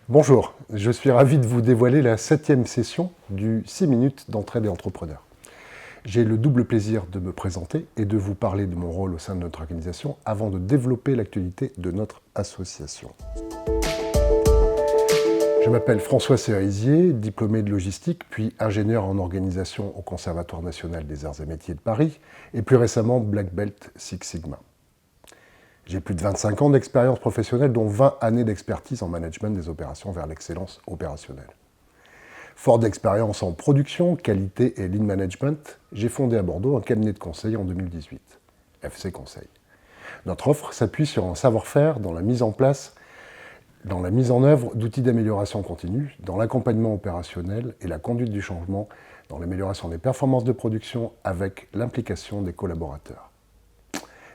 Bonjour, je suis ravi de vous dévoiler la 7e session du 6 minutes d'entraide et entrepreneur. J'ai le double plaisir de me présenter et de vous parler de mon rôle au sein de notre organisation avant de développer l'actualité de notre association. Je m'appelle François Cérizier, diplômé de logistique, puis ingénieur en organisation au Conservatoire national des arts et métiers de Paris et plus récemment Black Belt Six Sigma. J'ai plus de 25 ans d'expérience professionnelle, dont 20 années d'expertise en management des opérations vers l'excellence opérationnelle. Fort d'expérience en production, qualité et lean management, j'ai fondé à Bordeaux un cabinet de conseil en 2018, FC Conseil. Notre offre s'appuie sur un savoir-faire dans la mise en place, dans la mise en œuvre d'outils d'amélioration continue, dans l'accompagnement opérationnel et la conduite du changement, dans l'amélioration des performances de production avec l'implication des collaborateurs.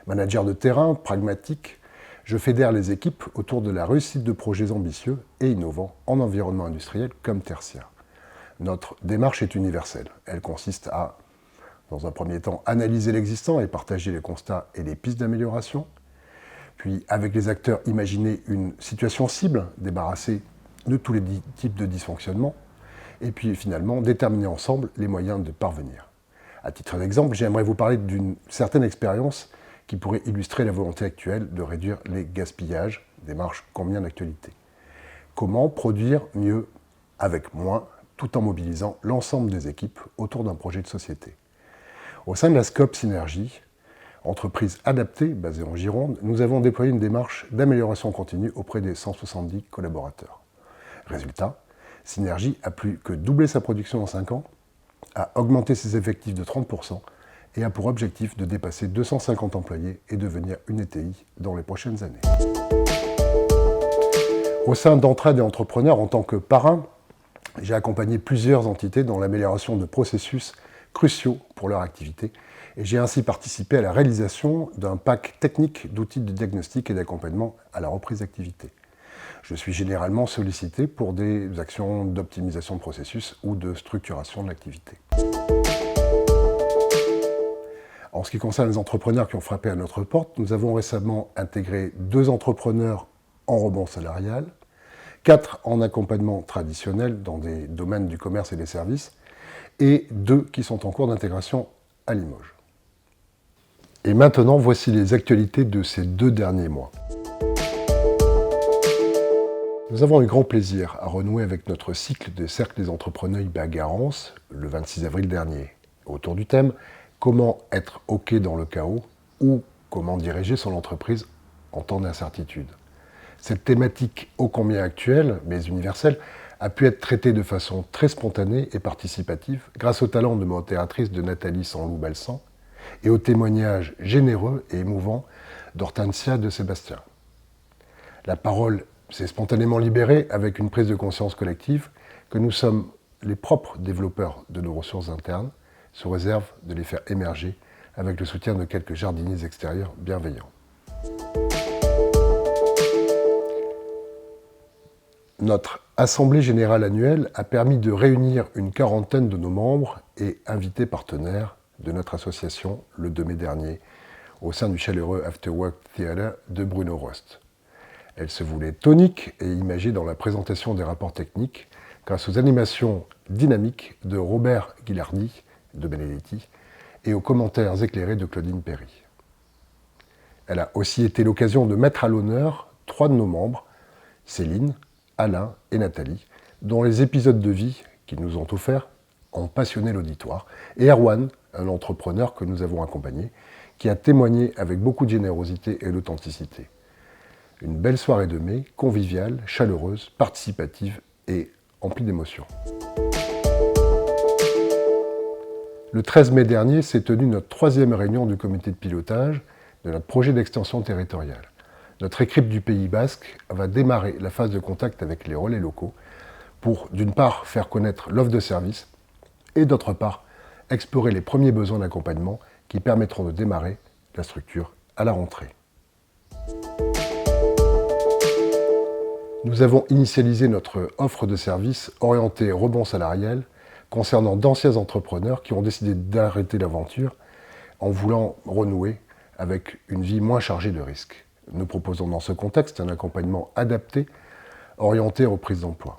Manager de terrain, pragmatique, je fédère les équipes autour de la réussite de projets ambitieux et innovants en environnement industriel comme tertiaire. Notre démarche est universelle. Elle consiste à, dans un premier temps, analyser l'existant et partager les constats et les pistes d'amélioration. Puis, avec les acteurs, imaginer une situation cible, débarrasser de tous les types de dysfonctionnements. Et puis, finalement, déterminer ensemble les moyens de parvenir. À titre d'exemple, j'aimerais vous parler d'une certaine expérience qui pourrait illustrer la volonté actuelle de réduire les gaspillages, démarche combien d'actualité. Comment produire mieux avec moins, tout en mobilisant l'ensemble des équipes autour d'un projet de société. Au sein de la Scope Synergie, entreprise adaptée basée en Gironde, nous avons déployé une démarche d'amélioration continue auprès des 170 collaborateurs. Résultat, Synergie a plus que doublé sa production en 5 ans, a augmenté ses effectifs de 30%, et a pour objectif de dépasser 250 employés et devenir une ETI dans les prochaines années. Au sein d'Entraide et Entrepreneurs, en tant que parrain, j'ai accompagné plusieurs entités dans l'amélioration de processus cruciaux pour leur activité et j'ai ainsi participé à la réalisation d'un pack technique d'outils de diagnostic et d'accompagnement à la reprise d'activité. Je suis généralement sollicité pour des actions d'optimisation de processus ou de structuration de l'activité. En ce qui concerne les entrepreneurs qui ont frappé à notre porte, nous avons récemment intégré 2 entrepreneurs en rebond salarial, 4 en accompagnement traditionnel dans des domaines du commerce et des services, et 2 qui sont en cours d'intégration à Limoges. Et maintenant, voici les actualités de ces 2 derniers mois. Nous avons eu grand plaisir à renouer avec notre cycle de cercles des entrepreneurs à Garance le 26 avril dernier, autour du thème « Comment être OK dans le chaos » ou « Comment diriger son entreprise en temps d'incertitude ». Cette thématique ô combien actuelle, mais universelle, a pu être traitée de façon très spontanée et participative grâce au talent de modératrice de Nathalie Sanlou-Balsan et au témoignage généreux et émouvant d'Hortensia de Sébastien. La parole s'est spontanément libérée avec une prise de conscience collective que nous sommes les propres développeurs de nos ressources internes, sous réserve de les faire émerger avec le soutien de quelques jardiniers extérieurs bienveillants. Notre Assemblée générale annuelle a permis de réunir une quarantaine de nos membres et invités partenaires de notre association le 2 mai dernier au sein du chaleureux After Work Theater de Bruno Rost. Elle se voulait tonique et imagée dans la présentation des rapports techniques grâce aux animations dynamiques de Robert Guillardi de Benedetti et aux commentaires éclairés de Claudine Perry. Elle a aussi été l'occasion de mettre à l'honneur 3 de nos membres, Céline, Alain et Nathalie, dont les épisodes de vie qu'ils nous ont offerts ont passionné l'auditoire, et Erwan, un entrepreneur que nous avons accompagné, qui a témoigné avec beaucoup de générosité et d'authenticité. Une belle soirée de mai, conviviale, chaleureuse, participative et emplie d'émotions. Le 13 mai dernier s'est tenue notre 3e réunion du comité de pilotage de notre projet d'extension territoriale. Notre équipe du Pays Basque va démarrer la phase de contact avec les relais locaux pour, d'une part, faire connaître l'offre de service et, d'autre part, explorer les premiers besoins d'accompagnement qui permettront de démarrer la structure à la rentrée. Nous avons initialisé notre offre de service orientée rebond salarial concernant d'anciens entrepreneurs qui ont décidé d'arrêter l'aventure en voulant renouer avec une vie moins chargée de risques. Nous proposons dans ce contexte un accompagnement adapté orientée reprise d'emploi.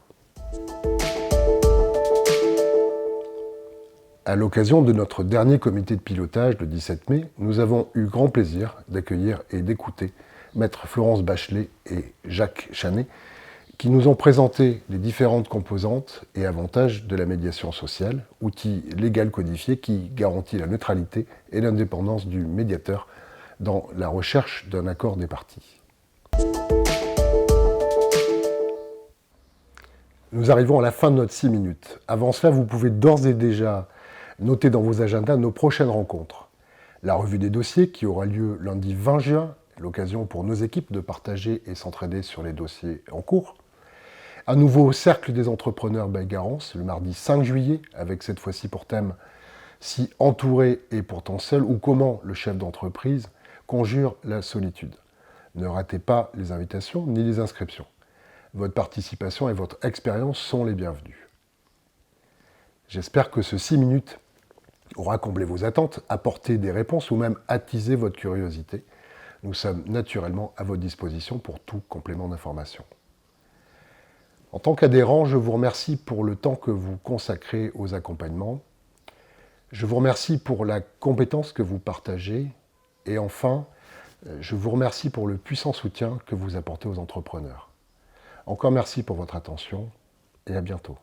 À l'occasion de notre dernier comité de pilotage le 17 mai, nous avons eu grand plaisir d'accueillir et d'écouter Maître Florence Bachelet et Jacques Chanet, qui nous ont présenté les différentes composantes et avantages de la médiation sociale, outil légal codifié qui garantit la neutralité et l'indépendance du médiateur dans la recherche d'un accord des parties. Nous arrivons à la fin de notre 6 minutes. Avant cela, vous pouvez d'ores et déjà noter dans vos agendas nos prochaines rencontres. La revue des dossiers qui aura lieu lundi 20 juin, l'occasion pour nos équipes de partager et s'entraider sur les dossiers en cours. Un nouveau cercle des entrepreneurs by Garance, le mardi 5 juillet, avec cette fois-ci pour thème « Si entouré et pourtant seul » ou « Comment le chef d'entreprise conjure la solitude ». Ne ratez pas les invitations ni les inscriptions. Votre participation et votre expérience sont les bienvenues. J'espère que ce 6 minutes aura comblé vos attentes, apporté des réponses ou même attisé votre curiosité. Nous sommes naturellement à votre disposition pour tout complément d'information. En tant qu'adhérent, je vous remercie pour le temps que vous consacrez aux accompagnements. Je vous remercie pour la compétence que vous partagez. Et enfin, je vous remercie pour le puissant soutien que vous apportez aux entrepreneurs. Encore merci pour votre attention et à bientôt.